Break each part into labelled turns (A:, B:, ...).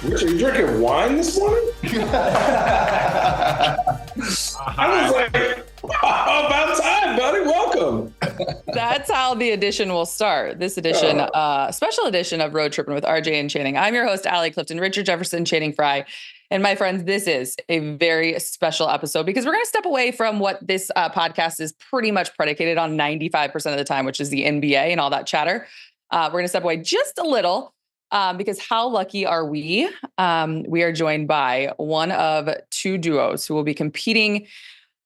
A: Rich, are you drinking wine this morning? I was like, wow, about time, buddy. Welcome.
B: That's how the edition will start. This edition, special edition of Road Trippin with RJ and Channing. I'm your host, Allie Clifton, Richard Jefferson, Channing Frye. And my friends, this is a very special episode because we're going to step away from what this podcast is pretty much predicated on 95% of the time, which is the NBA and all that chatter. We're going to step away just a little because how lucky are we? We are joined by one of two duos who will be competing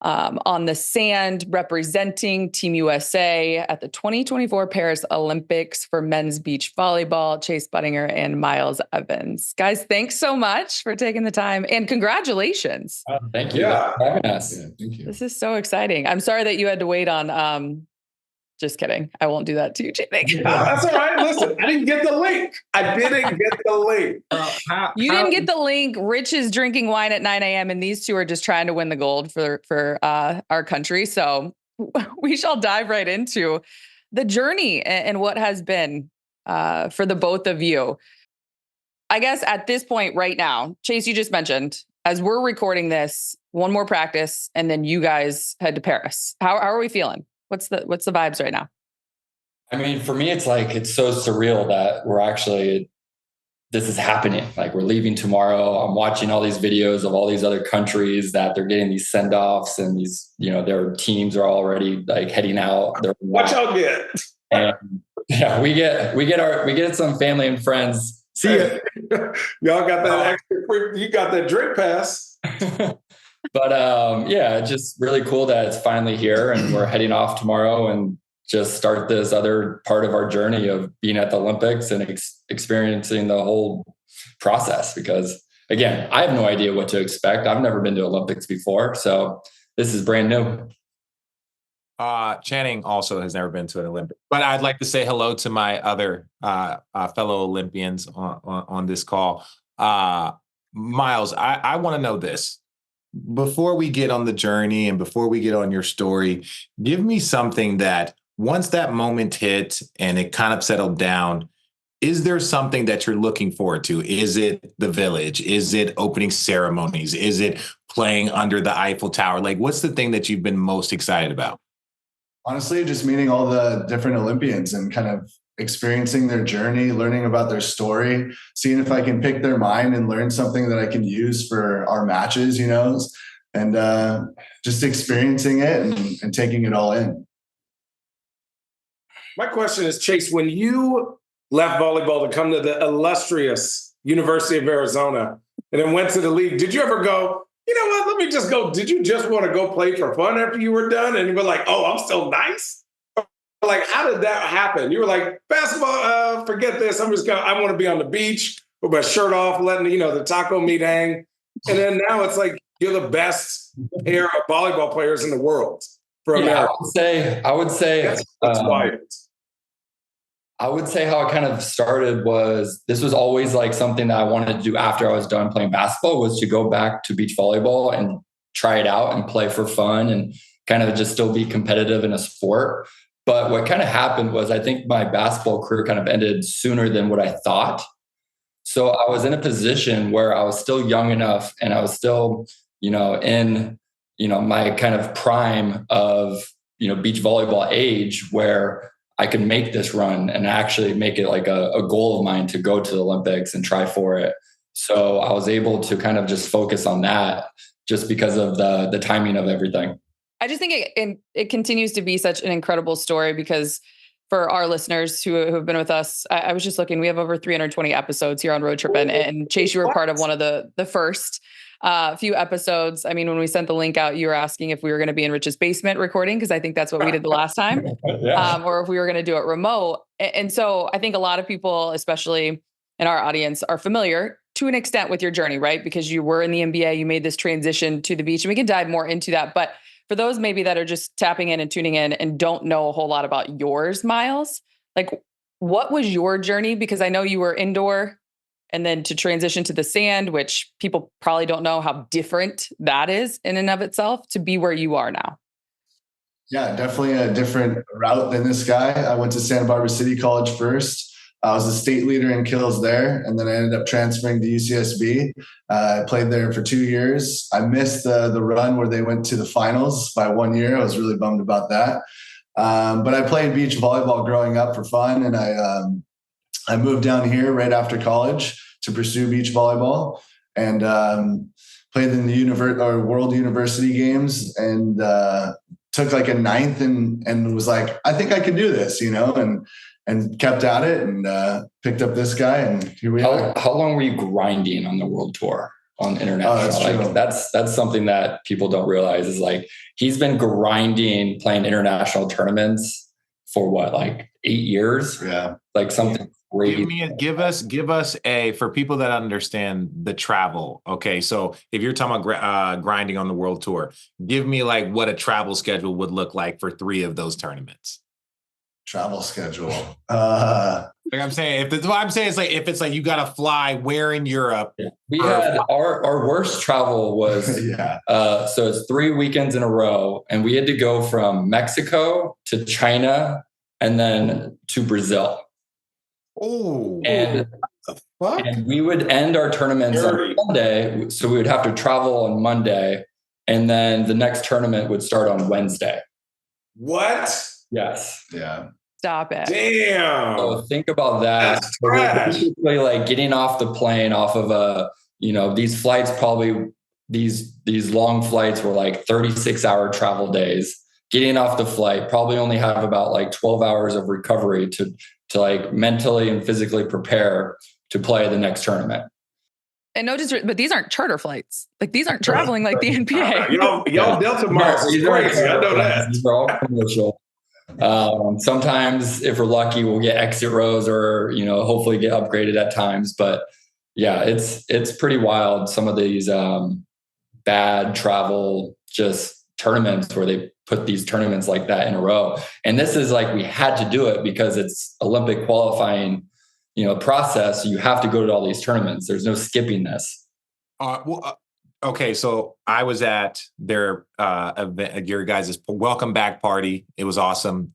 B: on the sand, representing Team USA at the 2024 Paris Olympics for men's beach volleyball, Chase Budinger and Miles Evans. Guys, thanks so much for taking the time and congratulations.
C: Thank you for having us.
D: Yeah, thank you.
B: This is so exciting. I'm sorry that you had to wait on, just kidding. I won't do that to you, Channing.
A: That's all right. Listen, I didn't get the link.
B: You didn't get the link. Rich is drinking wine at 9 a.m. and these two are just trying to win the gold for our country. So we shall dive right into the journey and what has been for the both of you. I guess at this point right now, Chase, you just mentioned, as we're recording this, one more practice and then you guys head to Paris. How are we feeling? What's the vibes right now?
C: I mean, for me, it's so surreal that this is happening. Like we're leaving tomorrow. I'm watching all these videos of all these other countries that they're getting these send-offs and these, their teams are already like heading out.
A: What y'all get?
C: And yeah, we get some family and friends.
A: See ya. Y'all got that extra, you got that drink pass.
C: But yeah, just really cool that it's finally here and we're heading off tomorrow and just start this other part of our journey of being at the Olympics and experiencing the whole process. Because again, I have no idea what to expect. I've never been to Olympics before. So this is brand new.
D: Channing also has never been to an Olympic, but I'd like to say hello to my other fellow Olympians on this call. Miles, I want to know this. Before we get on the journey and before we get on your story, give me something that once that moment hit and it kind of settled down, is there something that you're looking forward to? Is it the village? Is it opening ceremonies? Is it playing under the Eiffel Tower? Like, what's the thing that you've been most excited about?
E: Honestly, just meeting all the different Olympians and kind of experiencing their journey, learning about their story, seeing if I can pick their mind and learn something that I can use for our matches, and just experiencing it and taking it all in.
A: My question is, Chase, when you left volleyball to come to the illustrious University of Arizona and then went to the league, did you ever go, you know what, let me just go? Did you just want to go play for fun after you were done? And you were like, oh, I'm still nice? Like, how did that happen? You were like, basketball, forget this. I want to be on the beach with my shirt off, letting, the taco meat hang. And then now it's like, you're the best pair of volleyball players in the world for America.
C: I would say
A: that's wild.
C: I would say how it kind of started was this was always like something that I wanted to do after I was done playing basketball was to go back to beach volleyball and try it out and play for fun and kind of just still be competitive in a sport. But what kind of happened was I think my basketball career kind of ended sooner than what I thought. So I was in a position where I was still young enough and I was still, in, my kind of prime of, beach volleyball age where I could make this run and actually make it like a goal of mine to go to the Olympics and try for it. So I was able to kind of just focus on that just because of the timing of everything.
B: I just think it continues to be such an incredible story because for our listeners who have been with us, I was just looking, we have over 320 episodes here on Road Trippin, and Chase, you were part of one of the first few episodes. I mean, when we sent the link out, you were asking if we were going to be in Rich's basement recording, because I think that's what we did the last time, or if we were going to do it remote. And so I think a lot of people, especially in our audience, are familiar to an extent with your journey, right? Because you were in the NBA, you made this transition to the beach, and we can dive more into that. But for those maybe that are just tapping in and tuning in and don't know a whole lot about yours, Miles, like what was your journey? Because I know you were indoor and then to transition to the sand, which people probably don't know how different that is in and of itself to be where you are now.
E: Yeah, definitely a different route than this guy. I went to Santa Barbara City College first. I was a state leader in kills there, and then I ended up transferring to UCSB. I played there for 2 years. I missed the run where they went to the finals by 1 year. I was really bummed about that. But I played beach volleyball growing up for fun, and I moved down here right after college to pursue beach volleyball, and played in the World University Games, and took like a 9th and was like, I think I can do this, and kept at it, and picked up this guy, and here we are.
C: How long were you grinding on the world tour on international?
E: That's true.
C: That's something that people don't realize is like he's been grinding playing international tournaments for what, like 8 years?
E: Yeah.
C: Like something crazy.
D: Give us a, for people that understand the travel. Okay. So if you're talking about grinding on the world tour, give me like what a travel schedule would look like for 3 of those tournaments.
E: Travel schedule.
D: Like I'm saying, if it's like you got to fly where in Europe.
C: We had our worst travel was
E: yeah.
C: So it's 3 weekends in a row, and we had to go from Mexico to China and then to Brazil.
D: Oh,
C: and we would end our tournaments on Monday, so we would have to travel on Monday, and then the next tournament would start on Wednesday.
A: What?
C: Yes.
E: Yeah.
B: Stop it.
A: Damn.
C: So think about that.
A: That's trash.
C: Basically, like getting off the plane off of these flights, probably these long flights were like 36-hour travel days. Getting off the flight, probably only have about like 12 hours of recovery to like mentally and physically prepare to play the next tournament.
B: And but these aren't charter flights. Like these aren't traveling like the NBA.
A: Y'all Delta miles is crazy. I know that.
C: These are all commercial. Sometimes if we're lucky, we'll get exit rows or, hopefully get upgraded at times. But yeah, it's pretty wild. Some of these bad travel just tournaments where they put these tournaments like that in a row. And this is like, we had to do it because it's Olympic qualifying, process. You have to go to all these tournaments. There's no skipping this.
D: Okay, so I was at their event, your guys' welcome back party. It was awesome.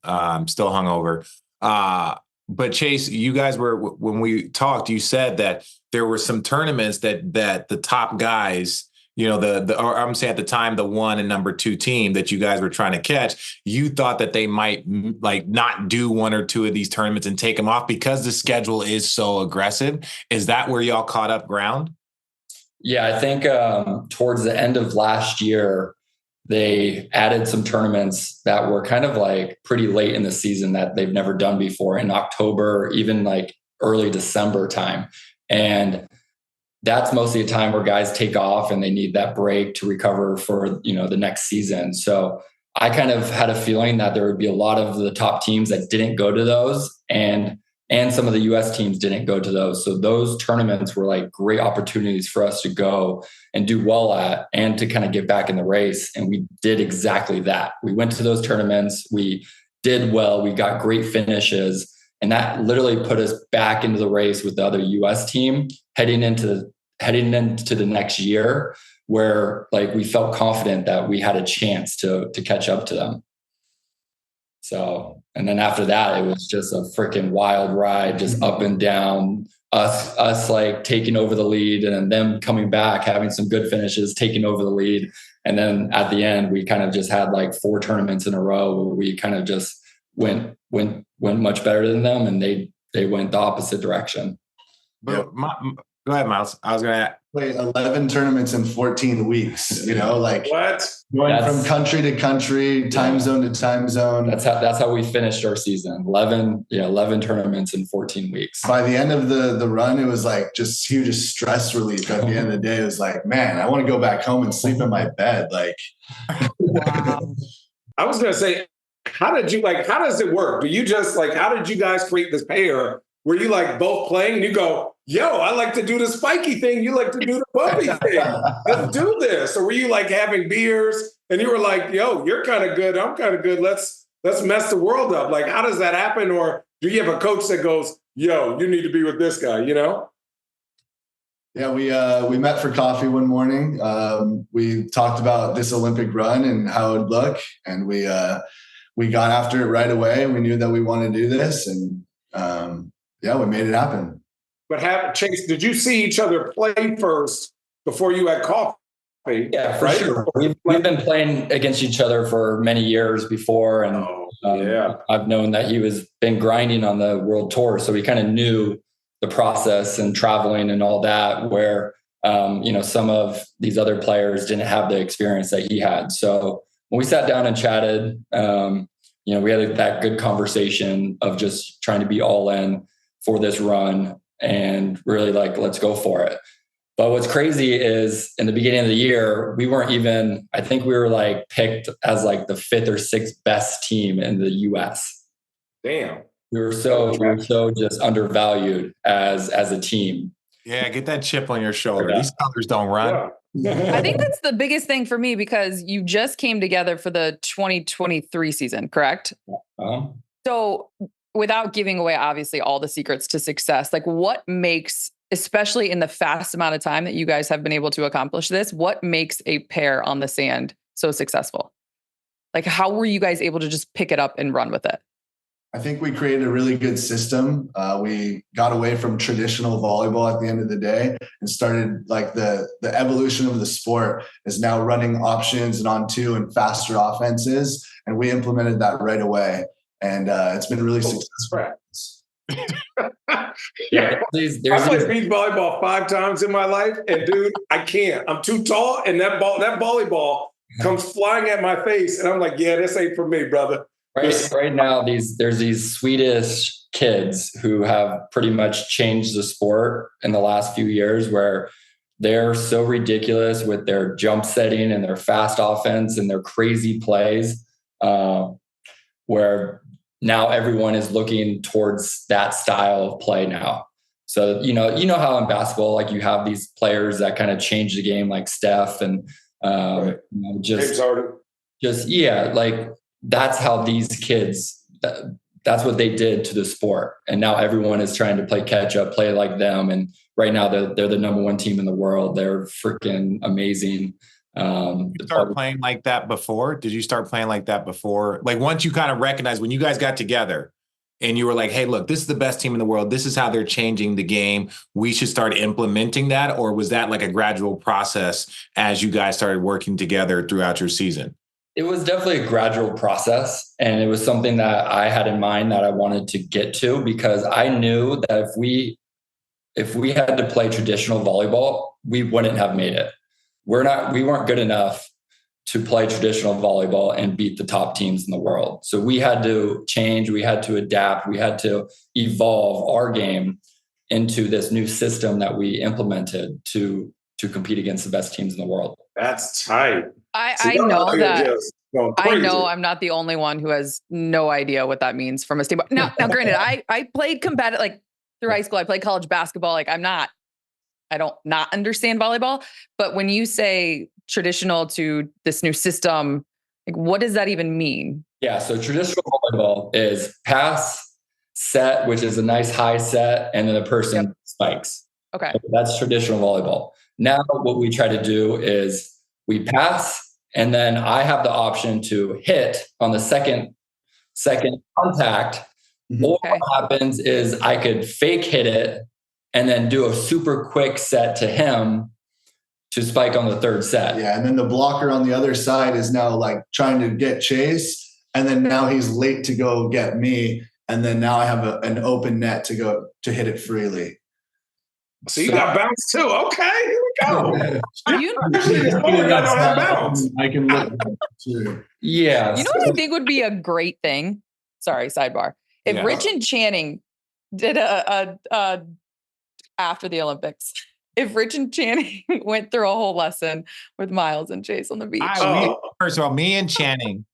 D: Still hungover. But Chase, you guys were, when we talked, you said that there were some tournaments that the top guys, or I'm saying at the time, the 1 and number 2 team that you guys were trying to catch, you thought that they might like not do 1 or 2 of these tournaments and take them off because the schedule is so aggressive. Is that where y'all caught up ground?
C: Yeah, I think towards the end of last year, they added some tournaments that were kind of like pretty late in the season that they've never done before in October, even like early December time. And that's mostly a time where guys take off and they need that break to recover for, the next season. So I kind of had a feeling that there would be a lot of the top teams that didn't go to those, and some of the US teams didn't go to those. So those tournaments were like great opportunities for us to go and do well at and to kind of get back in the race. And we did exactly that. We went to those tournaments. We did well. We got great finishes. And that literally put us back into the race with the other US team heading into the next year, where like we felt confident that we had a chance to catch up to them. So, and then after that, it was just a freaking wild ride, just up and down, us like taking over the lead and then them coming back, having some good finishes, taking over the lead. And then at the end, we kind of just had like 4 tournaments in a row where we kind of just went much better than them. And they went the opposite direction.
D: But go ahead, Miles. I was going to
E: Play 11 tournaments in 14 weeks, like
A: What?
E: going from country to country, time zone to time zone.
C: That's how we finished our season. 11 tournaments in 14 weeks.
E: By the end of the run, it was like just huge stress relief. At the end of the day, it was like, man, I want to go back home and sleep in my bed. Like,
B: Wow.
A: I was going to say, how does it work? Do you just how did you guys create this pair? Were you like both playing and you go, yo, I like to do the spiky thing. You like to do the bumpy thing. Let's do this. Or were you like having beers and you were like, yo, you're kind of good. I'm kind of good. Let's mess the world up. Like, how does that happen? Or do you have a coach that goes, yo, you need to be with this guy,
E: Yeah, we met for coffee one morning. We talked about this Olympic run and how it would look. And we got after it right away. We knew that we wanted to do this. And Yeah, we made it happen.
A: But Chase, did you see each other play first before you had coffee?
C: Yeah, for sure. We've been playing against each other for many years before, and I've known that he was been grinding on the world tour, so we kind of knew the process and traveling and all that. Where some of these other players didn't have the experience that he had. So when we sat down and chatted, we had that good conversation of just trying to be all in for this run and really let's go for it. But what's crazy is in the beginning of the year, we weren't even, I think we were picked as the 5th or 6th best team in the US.
A: Damn.
C: We were so just undervalued as a team.
D: Yeah, get that chip on your shoulder. Yeah. These colors don't run.
B: Yeah. I think that's the biggest thing for me because you just came together for the 2023 season, correct? So without giving away, obviously, all the secrets to success, what makes, especially in the fast amount of time that you guys have been able to accomplish this, what makes a pair on the sand so successful? How were you guys able to just pick it up and run with it?
E: I think we created a really good system. We got away from traditional volleyball at the end of the day and started the evolution of the sport is now running options and on two and faster offenses. And we implemented that right away. And it's been really successful.
A: Yeah. I played beach volleyball 5 times in my life. And dude, I can't. I'm too tall. And that volleyball comes flying at my face. And I'm like, yeah, this ain't for me, brother.
C: Right now, there's these Swedish kids who have pretty much changed the sport in the last few years where they're so ridiculous with their jump setting and their fast offense and their crazy plays, where now everyone is looking towards that style of play now. So, you know how in basketball, you have these players that kind of change the game like Steph and that's how these kids, that's what they did to the sport. And now everyone is trying to play catch up, play like them. And right now they're the number 1 team in the world. They're freaking amazing.
D: You start playing like that before? Did you start playing like that before? Once you kind of recognized when you guys got together and you were like, hey, look, this is the best team in the world. This is how they're changing the game. We should start implementing that. Or was that a gradual process as you guys started working together throughout your season?
C: It was definitely a gradual process, and it was something that I had in mind that I wanted to get to because I knew that if we had to play traditional volleyball, we wouldn't have made it. We weren't good enough to play traditional volleyball and beat the top teams in the world. So we had to change, we had to adapt, we had to evolve our game into this new system that we implemented to compete against the best teams in the world.
A: That's tight.
B: I know that. I know I'm not the only one who has no idea what that means from a state. Now, granted, I played competitive through high school. I played college basketball. I don't not understand volleyball. But when you say traditional to this new system, what does that even mean?
C: Yeah, so traditional volleyball is pass, set, which is a nice high set, and then the person spikes.
B: Okay,
C: so that's traditional volleyball. Now, what we try to do is we pass. And then I have the option to hit on the second contact. Or what happens is I could fake hit it and then do a super quick set to him to spike on the 3rd set.
E: Yeah, and then the blocker on the other side is now trying to get Chase, and then now he's late to go get me, and then now I have an open net to go to hit it freely.
A: So you got bounce too. Okay, here we go.
E: I can look too.
C: Yeah.
B: You know what I think would be a great thing? Sorry, sidebar. If Rich and Channing did a after the Olympics, if Rich and Channing went through a whole lesson with Miles and Chase on the beach.
D: First of all, me and Channing,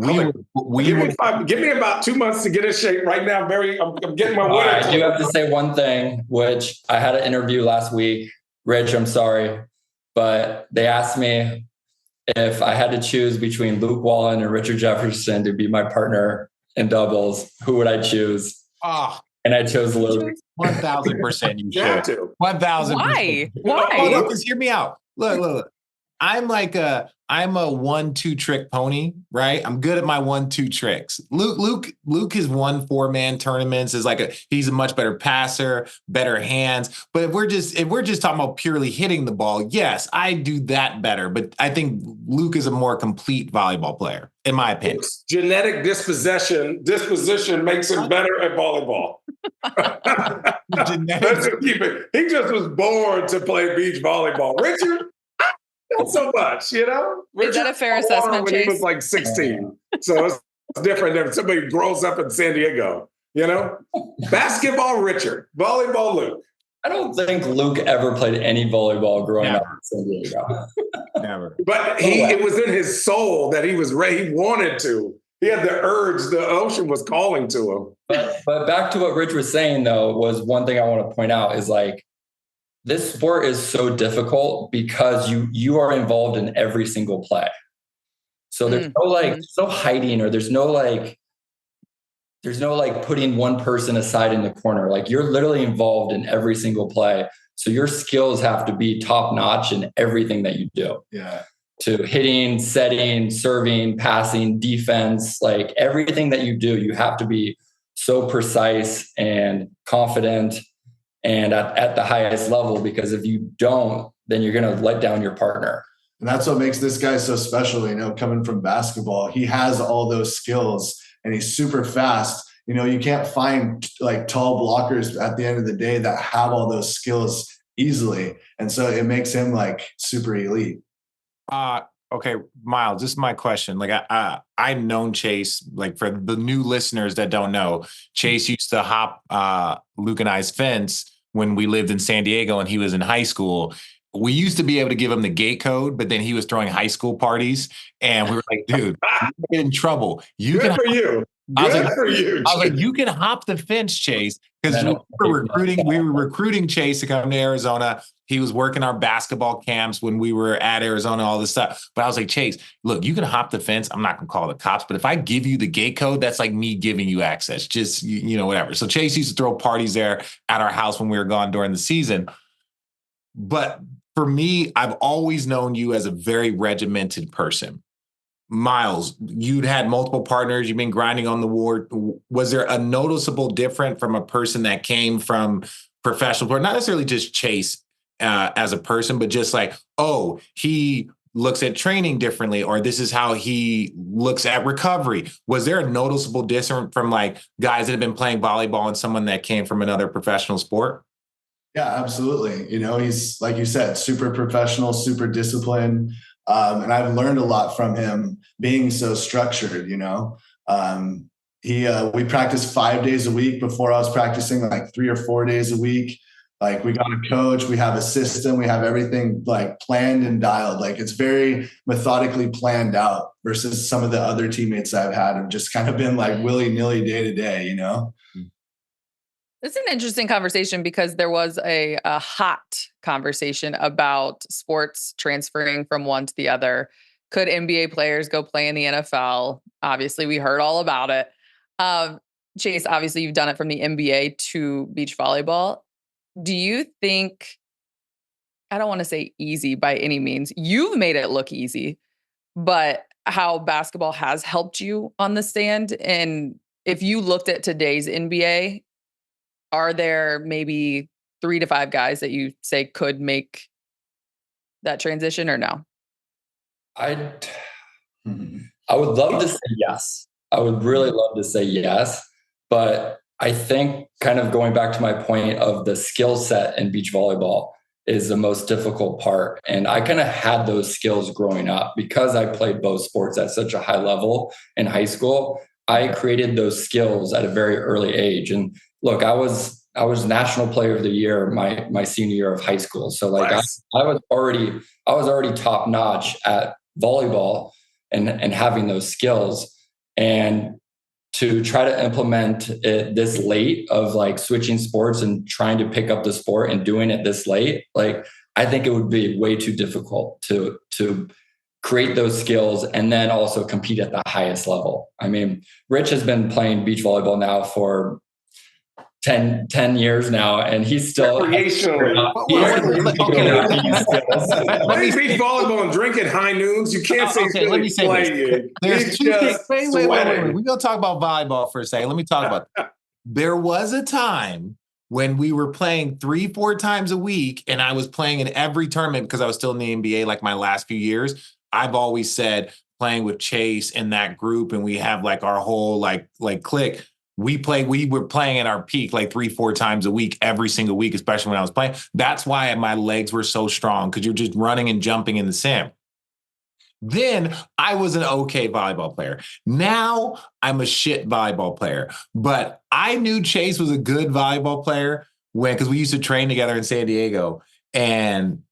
A: give me about 2 months to get in shape right now. I'm getting my way.
C: I do have to say one thing, which I had an interview last week. Rich, I'm sorry, but they asked me if I had to choose between Luke Wallen and Richard Jefferson to be my partner in doubles, who would I choose? And I chose Luke.
D: 1,000% you should. 1,000%.
B: Why?
D: Hold on, just hear me out. Look. I'm a 1-2 trick pony, right? I'm good at my 1-2 tricks. Luke has won 4-man tournaments. He's a much better passer, better hands. But if we're just talking about purely hitting the ball, yes, I do that better. But I think Luke is a more complete volleyball player, in my opinion.
A: Luke's genetic disposition makes him better at volleyball. Let's just keep it. He just was born to play beach volleyball. Richard, not so much, you know?
B: Is that a fair assessment,
A: when
B: Chase?
A: he was like 16. So it's different than somebody who grows up in San Diego, you know? Basketball, Richard. Volleyball, Luke.
C: I don't think Luke ever played any volleyball growing up in San Diego.
D: Never.
A: But it was in his soul that he wanted to. He had the urge. The ocean was calling to him.
C: But back to what Rich was saying, though, was one thing I want to point out is like, this sport is so difficult because you are involved in every single play. So there's no hiding, or there's no putting one person aside in the corner. Like, you're literally involved in every single play. So your skills have to be top notch in everything that you do.
E: Yeah.
C: To hitting, setting, serving, passing, defense, like everything that you do, you have to be so precise and confident and at the highest level, because if you don't, then you're going to let down your partner.
E: And that's what makes this guy so special. You know, coming from basketball, he has all those skills and he's super fast. You know, you can't find like tall blockers at the end of the day that have all those skills easily. And so it makes him like super elite.
D: Okay, Miles, this is my question. Like, I've known Chase, like, for the new listeners that don't know, Chase used to hop Luke and I's fence when we lived in San Diego and he was in high school. We used to be able to give him the gate code, but then he was throwing high school parties, and we were like, dude, you're in trouble.
A: Good for you.
D: I was
A: Chase.
D: like, you can hop the fence, Chase, because we were recruiting Chase to come to Arizona. He was working our basketball camps when we were at Arizona, all this stuff. But I was like, Chase, look, you can hop the fence. I'm not going to call the cops, but if I give you the gate code, that's like me giving you access. Just, whatever. So Chase used to throw parties there at our house when we were gone during the season. But for me, I've always known you as a very regimented person. Miles, you'd had multiple partners. You've been grinding on the ward. Was there a noticeable difference from a person that came from professional, not necessarily just Chase as a person, but just like, oh, he looks at training differently, or this is how he looks at recovery? Was there a noticeable difference from like guys that have been playing volleyball and someone that came from another professional sport?
E: Yeah, absolutely. You know, he's, like you said, super professional, super disciplined. And I've learned a lot from him being so structured, you know. We practiced 5 days a week. Before, I was practicing like 3 or 4 days a week. Like, we got a coach, we have a system, we have everything like planned and dialed. Like, it's very methodically planned out versus some of the other teammates I've had have just kind of been like willy-nilly day to day, you know.
B: It's an interesting conversation because there was a hot conversation about sports transferring from one to the other. Could NBA players go play in the NFL? Obviously, we heard all about it. Chase, obviously, you've done it from the NBA to beach volleyball. Do you think, I don't want to say easy by any means, you've made it look easy, but how basketball has helped you on the stand? And if you looked at today's NBA, are there maybe 3 to 5 guys that you say could make that transition, or no?
C: I would love to say yes. I would really love to say yes. But I think, kind of going back to my point of the skill set in beach volleyball is the most difficult part. And I kind of had those skills growing up because I played both sports at such a high level in high school. I created those skills at a very early age. And look, I was National Player of the Year my senior year of high school. So like, nice. I was already top notch at volleyball and having those skills. And to try to implement it this late of like switching sports and trying to pick up the sport and doing it this late, like, I think it would be way too difficult to create those skills and then also compete at the highest level. I mean, Rich has been playing beach volleyball now for 10 years now, and he's still
A: recreationally. Why is beach volleyball and drinking high noons? You can't say
D: okay, let me say this. There's two things. Wait. We're going to talk about volleyball for a second. Let me talk about that. There was a time when we were playing 3-4 times a week, and I was playing in every tournament because I was still in the NBA like my last few years. I've always said playing with Chase and that group, and we have like our whole like clique. We were playing at our peak like 3-4 times a week, every single week, especially when I was playing. That's why my legs were so strong, because you're just running and jumping in the sand. Then I was an okay volleyball player. Now I'm a shit volleyball player. But I knew Chase was a good volleyball player because we used to train together in San Diego. And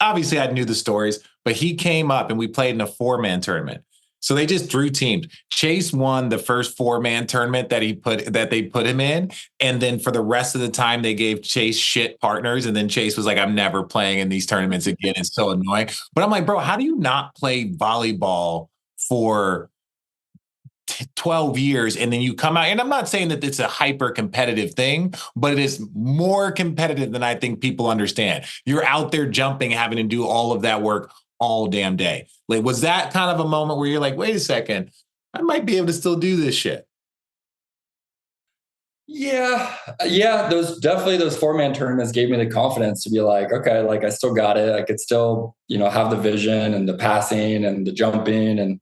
D: obviously I knew the stories, but he came up and we played in a 4-man tournament. So they just drew teams. Chase won the first 4-man tournament that they put him in. And then for the rest of the time, they gave Chase shit partners. And then Chase was like, I'm never playing in these tournaments again. It's so annoying. But I'm like, bro, how do you not play volleyball for 12 years and then you come out? And I'm not saying that it's a hyper competitive thing, but it is more competitive than I think people understand. You're out there jumping, having to do all of that work all damn day. Like, was that kind of a moment where you're like, wait a second, I might be able to still do this shit?
C: Yeah. Those 4-man tournaments gave me the confidence to be like, okay, like I still got it. I could still, have the vision and the passing and the jumping and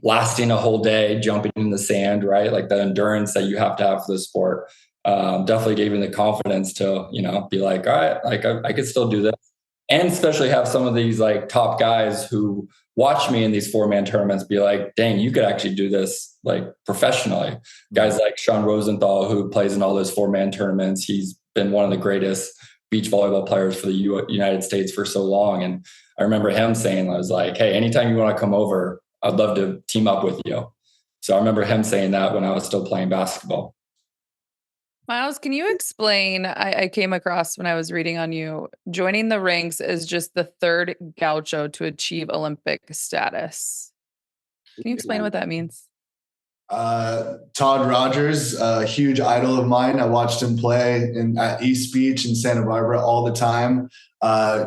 C: lasting a whole day, jumping in the sand, right? Like the endurance that you have to have for the sport. Definitely gave me the confidence to, be like, all right, like I could still do this. And especially have some of these like top guys who watch me in these 4-man tournaments be like, dang, you could actually do this like professionally. Guys like Sean Rosenthal, who plays in all those 4-man tournaments. He's been one of the greatest beach volleyball players for the United States for so long. And I remember him saying, I was like, hey, anytime you want to come over, I'd love to team up with you. So I remember him saying that when I was still playing basketball.
B: Miles, can you explain? I came across when I was reading on you, joining the ranks is just the 3rd gaucho to achieve Olympic status. Can you explain what that means?
E: Todd Rogers, a huge idol of mine. I watched him play at East Beach in Santa Barbara all the time.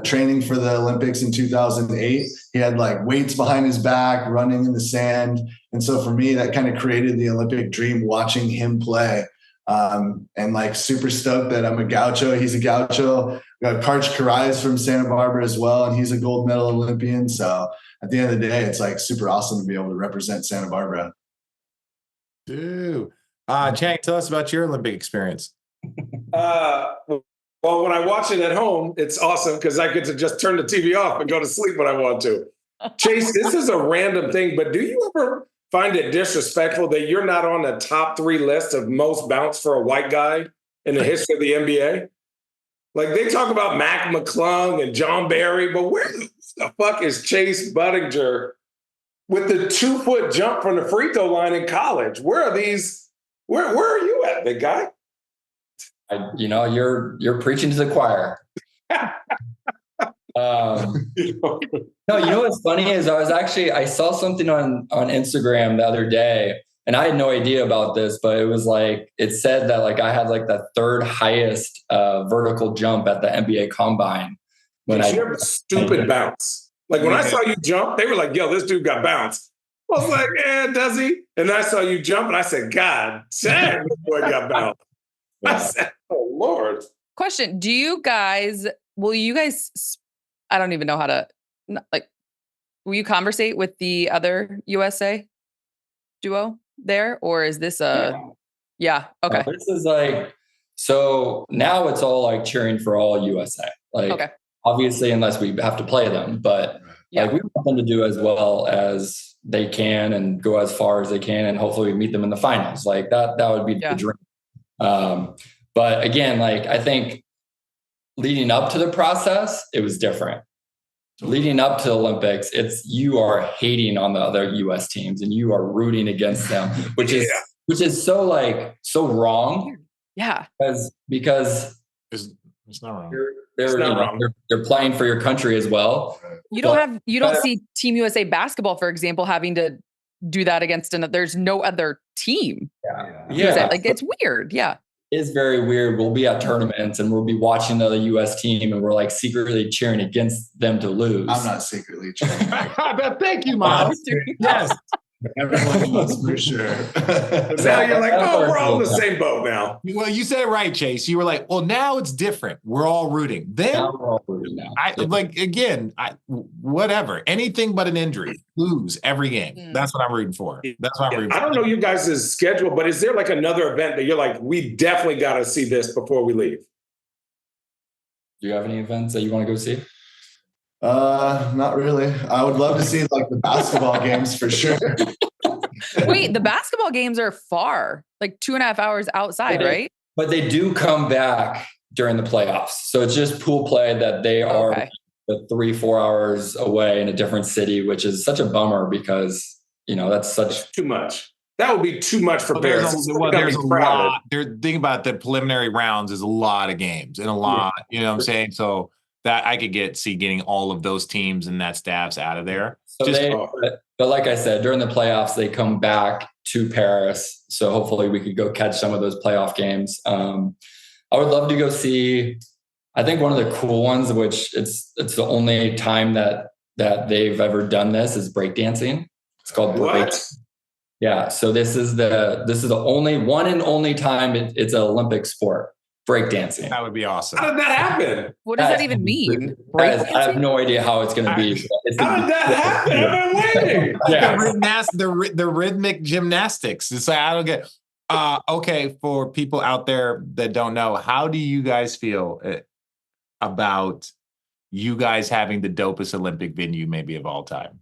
E: Training for the Olympics in 2008. He had like weights behind his back, running in the sand. And so for me, that kind of created the Olympic dream, watching him play. And like super stoked that I'm a gaucho. He's a gaucho. We got Karch Karai's from Santa Barbara as well, and he's a gold medal Olympian. So at the end of the day, it's like super awesome to be able to represent Santa Barbara.
D: Dude. Channing, tell us about your Olympic experience.
A: Well, when I watch it at home, it's awesome because I get to just turn the TV off and go to sleep when I want to. Chase, this is a random thing, but do you ever find it disrespectful that you're not on the top 3 list of most bounce for a white guy in the history of the NBA? Like they talk about Mac McClung and John Barry, but where the fuck is Chase Budinger with the 2-foot jump from the free throw line in college? Where are these? Where are you at, big guy?
C: You're preaching to the choir. No, what's funny is I saw something on Instagram the other day, and I had no idea about this, but it was like, it said that like I had like the 3rd highest vertical jump at the NBA Combine.
A: You have a stupid bounce. Like when I saw you jump, they were like, yo, this dude got bounced. I was like, does he? And I saw you jump and I said, God damn, this boy got bounced. I said, oh Lord.
B: Question, will you guys, I don't even know how to, like, will you conversate with the other USA duo there? Or is this yeah, okay.
C: This is like, so now it's all like cheering for all USA. Like, okay. Obviously, unless we have to play them, but like we want them to do as well as they can and go as far as they can. And hopefully we meet them in the finals. Like that would be the dream. But again, like I think leading up to the process, it was different. Leading up to the Olympics, you are hating on the other US teams and you are rooting against them, which is so wrong.
B: Yeah.
C: Because
D: it's not wrong.
C: They're playing for your country as well.
B: You don't see Team USA basketball, for example, having to do that against there's no other team.
C: Yeah.
B: Like it's weird. Yeah.
C: It's very weird. We'll be at tournaments and we'll be watching the US team and we're like secretly cheering against them to lose.
E: I'm not secretly cheering.
D: Thank you, Miles. Yes.
E: Everyone knows for sure.
A: Now you're like, oh, we're all in the same boat now.
D: Well, you said it right, Chase. You were like, well, now it's different. We're all rooting. Then,
C: Now we're all rooting now.
D: whatever. Anything but an injury. Lose every game. That's what I'm rooting for. That's what I'm rooting for.
A: I don't know you guys' schedule, but is there like another event that you're like, we definitely got to see this before we leave?
C: Do you have any events that you want to go see?
E: Not really. I would love to see like the basketball games for sure.
B: Wait, the basketball games are far, like 2.5 hours outside, right?
C: But they do come back during the playoffs. So it's just pool play that they are 3-4 hours away in a different city, which is such a bummer because, that's such
A: too much. That would be too much for
D: There's
A: Paris.
D: a lot. Think about the preliminary rounds is a lot of games and a lot, you know what I'm saying? So that I could getting all of those teams and that staffs out of there.
C: So but like I said, during the playoffs, they come back to Paris. So hopefully we could go catch some of those playoff games. I would love to go see, I think one of the cool ones, which it's the only time that they've ever done this, is breakdancing. It's called break. Yeah. So this is the only one and only time it's an Olympic sport. Breakdancing.
D: That would be awesome.
A: How did that happen?
B: What does that even mean?
C: I have no idea how it's going to be.
A: How did that happen? I've been waiting.
D: The rhythmic gymnastics. It's like, I don't get. Okay, for people out there that don't know, how do you guys feel about you guys having the dopest Olympic venue maybe of all time?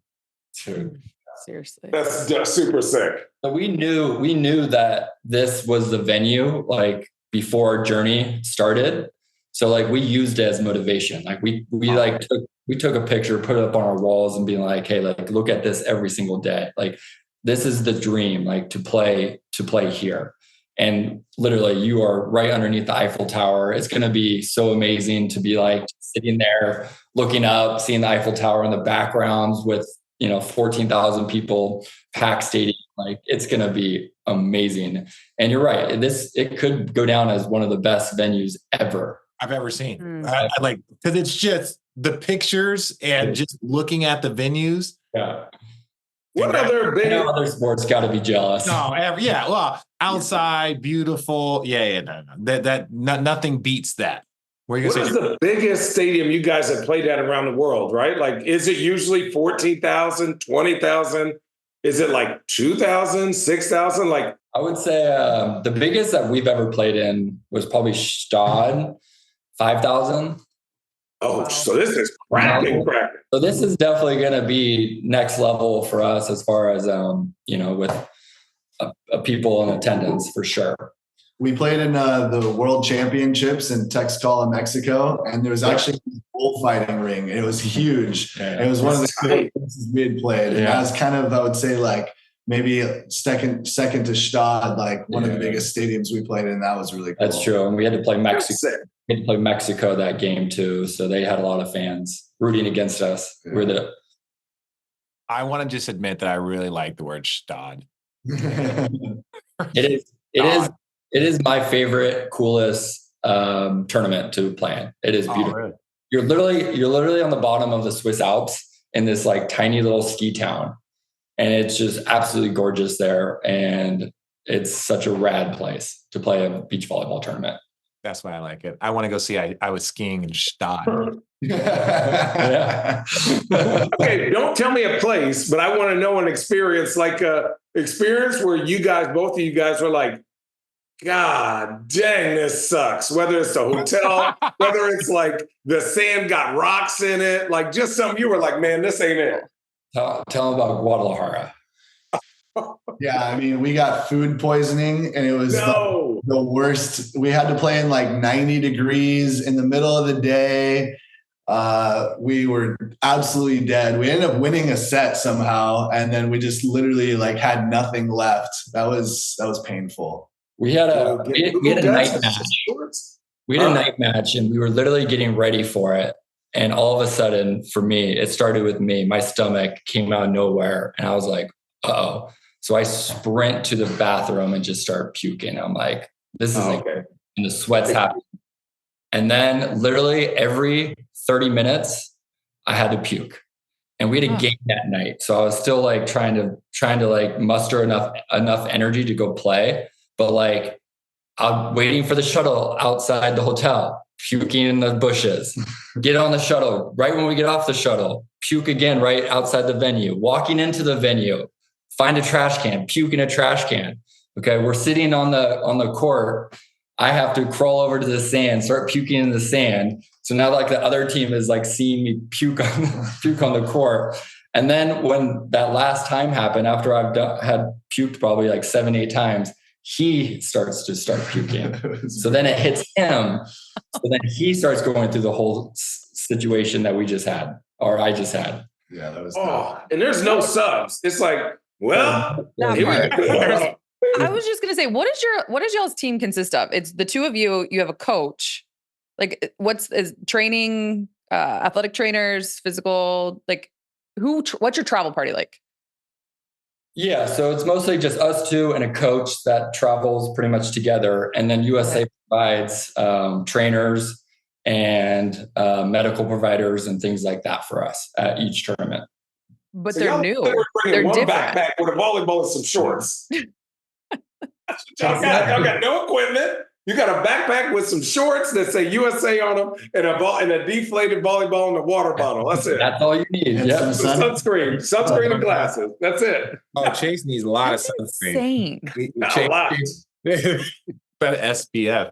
B: Seriously.
A: That's just super sick.
C: So we knew that this was the venue, like, before our journey started. So like we used it as motivation. Like we took a picture, put it up on our walls and being like, hey, like, look at this every single day. Like, this is the dream, like to play here. And literally you are right underneath the Eiffel Tower. It's going to be so amazing to be like sitting there, looking up, seeing the Eiffel Tower in the backgrounds with, 14,000 people, packed stadium. Like, it's going to be amazing. And you're right. It could go down as one of the best venues ever
D: I've ever seen. I like, because it's just the pictures and just looking at the venues.
C: Yeah.
A: What other big
C: other sports got to be jealous?
D: No, outside, beautiful. No. Nothing beats that.
A: What is the biggest stadium you guys have played at around the world, right? Like, is it usually 14,000, 20,000? Is it like 2,000, 6,000? Like,
C: I would say the biggest that we've ever played in was probably Stade, 5,000.
A: Oh, wow. So this is cracking.
C: So this is definitely going to be next level for us as far as, with people in attendance for sure.
E: We played in the World Championships in Texcoco, Mexico, and there was actually a bullfighting ring. It was huge. It was one of the places we had played. And that was kind of, I would say, like maybe second to Stade, like one of the biggest stadiums we played in. That was really cool.
C: That's true. And we had to play Mexico. We had to play Mexico that game too. So they had a lot of fans rooting against us. Yeah.
D: I want to just admit that I really like the word Stade.
C: It is my favorite, coolest tournament to play in. It is beautiful. Really? You're literally on the bottom of the Swiss Alps in this like tiny little ski town, and it's just absolutely gorgeous there. And it's such a rad place to play a beach volleyball tournament.
D: That's why I like it. I want to go see. I was skiing in Stade.
A: Okay, don't tell me a place, but I want to know an experience, like a experience where both of you guys were like, God dang, this sucks. Whether it's the hotel, whether it's like the sand got rocks in it, like just something you were like, man, this ain't it.
C: Tell them about Guadalajara.
E: Yeah, I mean, we got food poisoning and it was the worst. We had to play in like 90 degrees in the middle of the day. We were absolutely dead. We ended up winning a set somehow, and then we just literally like had nothing left. That was painful.
C: We had a night match. We had a night match, and we were literally getting ready for it. And all of a sudden, for me, it started with me. My stomach came out of nowhere, and I was like, "Uh-oh!" So I sprint to the bathroom and just start puking. I'm like, "This isn't good." and the sweat's happening. And then literally every 30 minutes, I had to puke. And we had a game that night. So I was still like trying to like muster enough energy to go play. But like I'm waiting for the shuttle outside the hotel, puking in the bushes, get on the shuttle. Right when we get off the shuttle, puke again right outside the venue, walking into the venue, find a trash can, puke in a trash can. Okay. We're sitting on the court. I have to crawl over to the sand, start puking in the sand. So now like the other team is like seeing me puke on the court. And then when that last time happened, after had puked probably like 7-8 times, he starts puking. So then it hits him. So then he starts going through the whole situation that we just had, or I just had.
E: Yeah, that was.
A: And there's no subs. It's like, well, here we go.
B: I was just gonna say, what does y'all's team consist of? It's the two of you. You have a coach. Like, is training, athletic trainers, physical? Like, what's your travel party like?
C: Yeah, so it's mostly just us two and a coach that travels pretty much together, and then USA provides trainers and medical providers and things like that for us at each tournament.
B: But
A: So
B: they're new. They're
A: one
B: different.
A: backpack with a volleyball and some shorts. Y'all got no equipment. You got a backpack with some shorts that say USA on them and a deflated volleyball in a water bottle. That's it.
C: That's all you need.
E: Yeah.
A: Some sunscreen and glasses. That's it.
D: Oh, Chase needs a lot of
B: Insane.
A: A lot.
D: Better SPF.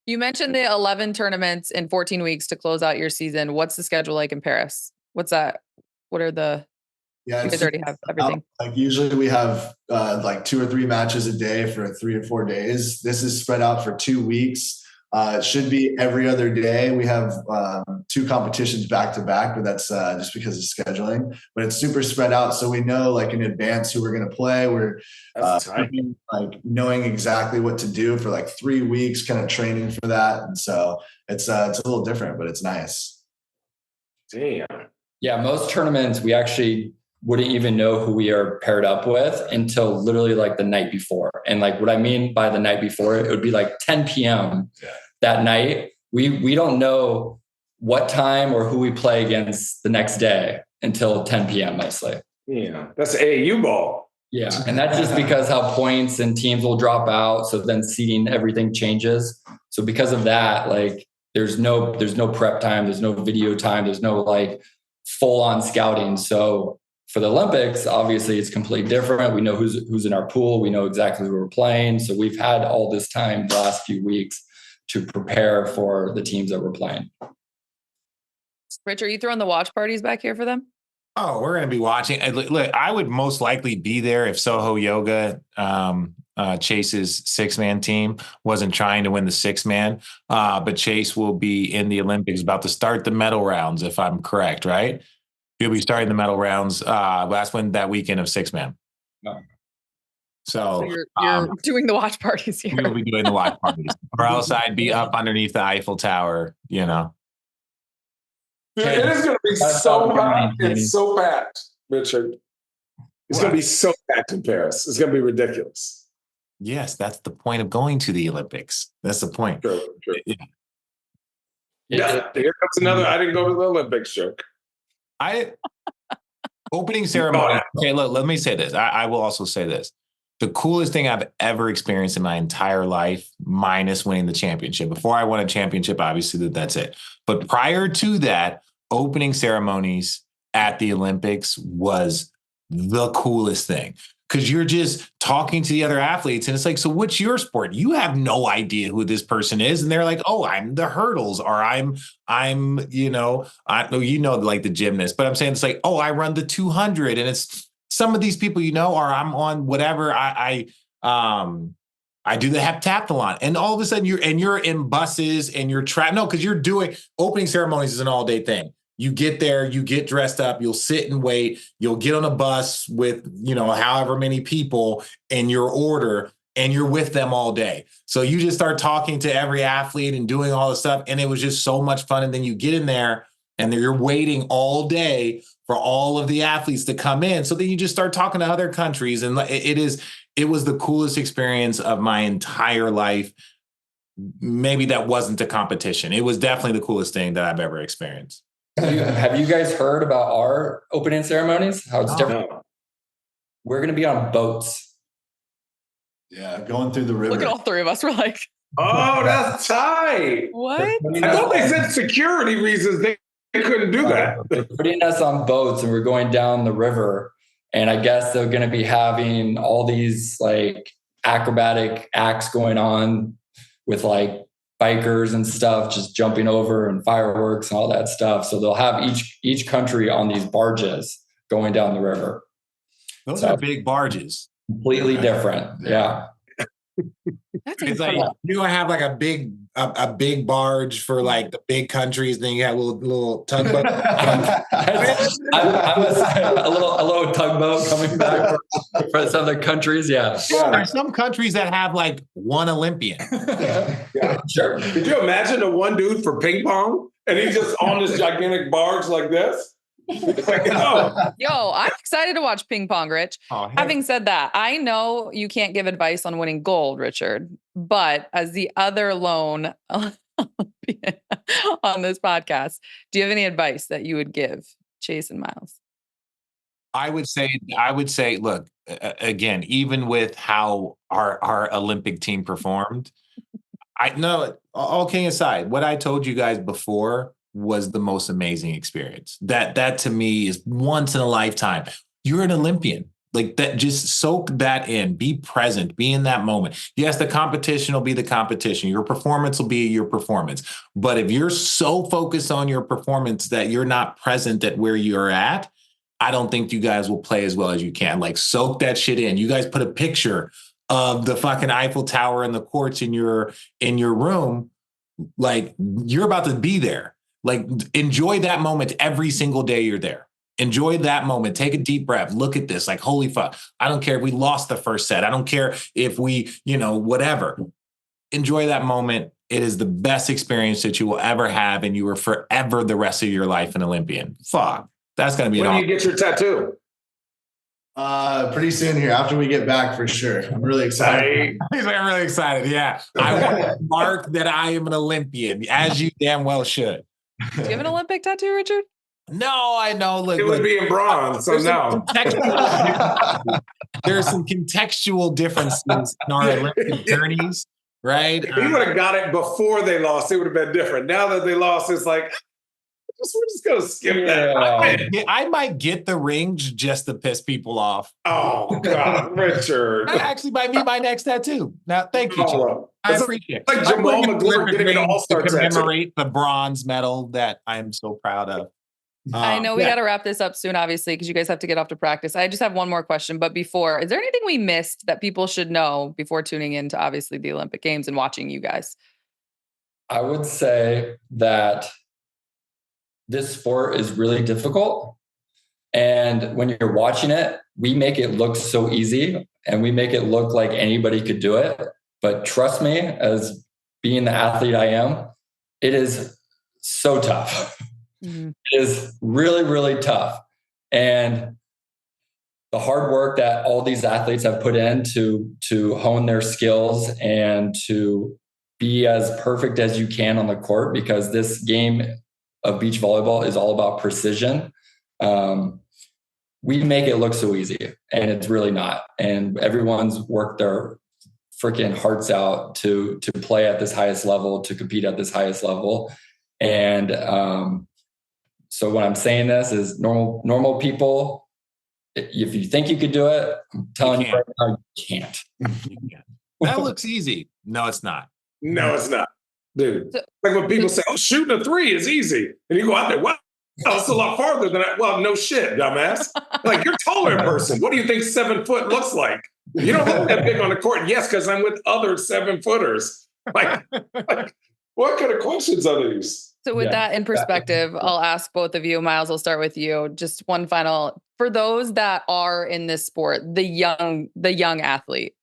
B: You mentioned the 11 tournaments in 14 weeks to close out your season. What's the schedule like in Paris? What's that? What are the?
E: Yeah,
B: you guys already have everything.
E: Like usually we have like 2 or 3 matches a day for 3 or 4 days. This is spread out for 2 weeks. It should be every other day. We have 2 competitions back to back, but that's just because of scheduling. But it's super spread out, so we know like in advance who we're going to play. We're like knowing exactly what to do for like 3 weeks, kind of training for that. And so it's a little different, but it's nice.
A: Damn.
C: Yeah, most tournaments we actually wouldn't even know who we are paired up with until literally like the night before. And like what I mean by the night before, it would be like 10 p.m. that night. We don't know what time or who we play against the next day until 10 p.m. mostly.
A: Yeah, that's AAU ball.
C: Yeah, and that's just because how points and teams will drop out. So then seeding, everything changes. So because of that, like there's no prep time, there's no video time, there's no like full on scouting. So for the Olympics, obviously it's completely different. We know who's in our pool. We know exactly who we're playing. So we've had all this time the last few weeks to prepare for the teams that we're playing.
B: Rich, are you throwing the watch parties back here for them?
D: Oh, we're going to be watching. Look, I would most likely be there if Soho Yoga, Chase's 6-man team, wasn't trying to win the 6-man. But Chase will be in the Olympics, about to start the medal rounds, if I'm correct, right? He'll be starting the medal rounds that weekend of 6-man.
C: No.
B: So you're doing the watch parties here.
D: We'll be doing the watch parties. Or else I'd be up underneath the Eiffel Tower, you know.
A: Dude, it is going to be so hot and so packed, Richard. It's going to be so packed in Paris. It's going to be ridiculous.
D: Yes, that's the point of going to the Olympics. That's the point.
A: True. Yeah, here comes another. I didn't go to the Olympics joke.
D: Opening ceremony. Okay, look, let me say this. I will also say this. The coolest thing I've ever experienced in my entire life, minus winning the championship. Before I won a championship, obviously that's it. But prior to that, opening ceremonies at the Olympics was the coolest thing. Because you're just talking to the other athletes and it's like, so what's your sport? You have no idea who this person is. And they're like, oh, I'm the hurdles, or I'm, like the gymnast, but I'm saying it's like, oh, I run the 200. And it's some of these people, or I'm on whatever. I do the heptathlon, and all of a sudden you're in buses and you're because you're doing opening ceremonies is an all day thing. You get there, you get dressed up, you'll sit and wait, you'll get on a bus with, however many people in your order, and you're with them all day. So you just start talking to every athlete and doing all this stuff. And it was just so much fun. And then you get in there and you're waiting all day for all of the athletes to come in. So then you just start talking to other countries. And it was the coolest experience of my entire life. maybe that wasn't a competition. It was definitely the coolest thing that I've ever experienced.
C: Have you guys heard about our opening ceremonies? How it's different?
A: No.
C: We're going to be on boats.
E: Yeah, going through the river.
B: Look at all three of us. We're like,
A: Oh, that's tight.
B: what?
A: I thought they said security reasons they couldn't do that.
C: They're putting us on boats and we're going down the river. And I guess they're going to be having all these like acrobatic acts going on with like bikers and stuff, just jumping over and fireworks and all that stuff. So they'll have each country on these barges going down the river.
D: Those are big barges.
C: Completely different. Yeah.
B: That's
D: It's like
B: incredible.
D: you have like a big barge for like the big countries, then you have little tugboat.
C: I'm a little tugboat coming back for some other countries. Yeah.
D: There are some countries that have like one Olympian.
A: Yeah.
C: Sure.
A: Could you imagine the one dude for ping pong and he's just on this gigantic barge like this? It's like, no.
B: Yo, I'm excited to watch ping pong, Rich.
D: Oh, hey.
B: Having said that, I know you can't give advice on winning gold, Richard, but as the other lone Olympian on this podcast, do you have any advice that you would give Chase and Miles?
D: I would say, look, again, even with how our Olympic team performed, I know, all kidding aside, what I told you guys before was the most amazing experience. That to me is once in a lifetime. You're an Olympian. Like that, just soak that in, be present, be in that moment. Yes, the competition will be the competition. Your performance will be your performance. But if you're so focused on your performance that you're not present at where you're at, I don't think you guys will play as well as you can. Like soak that shit in. You guys put a picture of the fucking Eiffel Tower and the courts in your room. Like you're about to be there. Like enjoy that moment every single day you're there. Enjoy that moment. Take a deep breath. Look at this. Like, holy fuck. I don't care if we lost the first set. I don't care if we, whatever. Enjoy that moment. It is the best experience that you will ever have. And you are forever the rest of your life an Olympian. Fuck. That's going to be
A: When do you get your tattoo?
E: Pretty soon here after we get back for sure. I'm really excited.
D: He's like, I'm really excited. Yeah. I want to mark that I am an Olympian, as you damn well should.
B: Do you have an Olympic tattoo, Richard?
D: No, I know. Look,
A: It would be in bronze, so no.
D: There are some contextual differences in our Olympic journeys, right?
A: If he would have got it before they lost, it would have been different. Now that they lost, it's like, we're just going to skip that.
D: I might get the rings just to piss people off.
A: Oh, God, Richard.
D: That actually might be my next tattoo. Now, thank you, Jim. I appreciate it.
A: Like Jamal McGlure getting an all-star
D: to
A: tattoo.
D: commemorate the bronze medal that I'm so proud of.
B: I know we got to wrap this up soon, obviously, because you guys have to get off to practice. I just have one more question. But before, is there anything we missed that people should know before tuning into, obviously, the Olympic Games and watching you guys?
C: I would say that this sport is really difficult. And when you're watching it, we make it look so easy and we make it look like anybody could do it. But trust me, as being the athlete I am, it is so tough. Mm-hmm. It is really, really tough. And the hard work that all these athletes have put in to hone their skills and to be as perfect as you can on the court, because this game of beach volleyball is all about precision. We make it look so easy, and it's really not. And everyone's worked their freaking hearts out to play at this highest level, to compete at this highest level. And so when I'm saying this is normal people, if you think you could do it, I'm telling you right now, you can't.
D: That looks easy. No, it's not.
A: No, it's not. Dude, like when people say, oh, shooting a three is easy. And you go out there, wow, it's a lot farther than that. Well, no shit, dumbass. Like, you're taller in person. What do you think 7 foot looks like? You don't look that big on the court. Yes, because I'm with other 7-footers. Like, what kind of questions are these?
B: So with that in perspective, I'll ask both of you. Miles, I'll start with you. Just one final, for those that are in this sport, the young athlete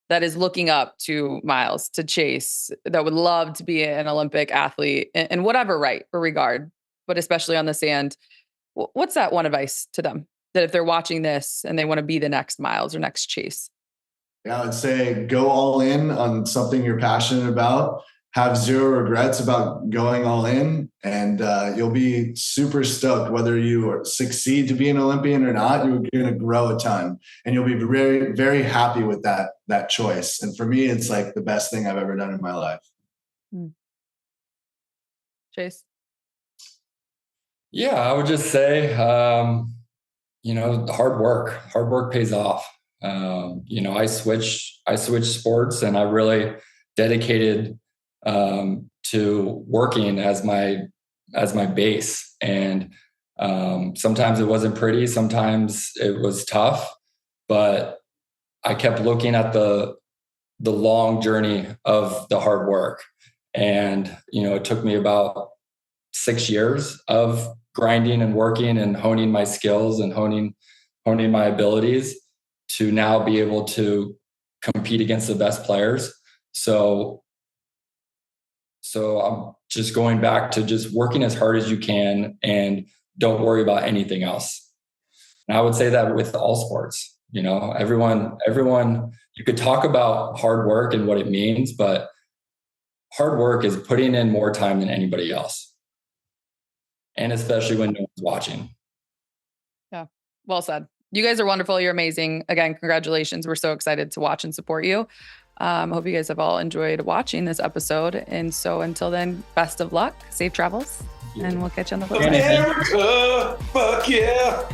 B: that is looking up to Miles, to Chase, that would love to be an Olympic athlete in whatever right or regard, but especially on the sand, what's that one advice to them that if they're watching this and they want to be the next Miles or next Chase?
E: Yeah, I would say go all in on something you're passionate about. have zero regrets about going all in, and you'll be super stoked whether you succeed to be an Olympian or not. You're going to grow a ton, and you'll be very, very happy with that choice. And for me, it's like the best thing I've ever done in my life.
B: Chase?
C: Yeah, I would just say, hard work pays off. I switched sports, and I really dedicated to working as my base. And sometimes it wasn't pretty, sometimes it was tough, but I kept looking at the long journey of the hard work. And, it took me about 6 years of grinding and working and honing my skills and honing my abilities to now be able to compete against the best players. So I'm just going back to just working as hard as you can and don't worry about anything else. And I would say that with all sports, everyone, you could talk about hard work and what it means, but hard work is putting in more time than anybody else. And especially when no one's watching.
B: Yeah. Well said. You guys are wonderful. You're amazing. Again, congratulations. We're so excited to watch and support you. Hope you guys have all enjoyed watching this episode. And so until then, best of luck, safe travels, and we'll catch you on the flip side.
A: America, fuck yeah.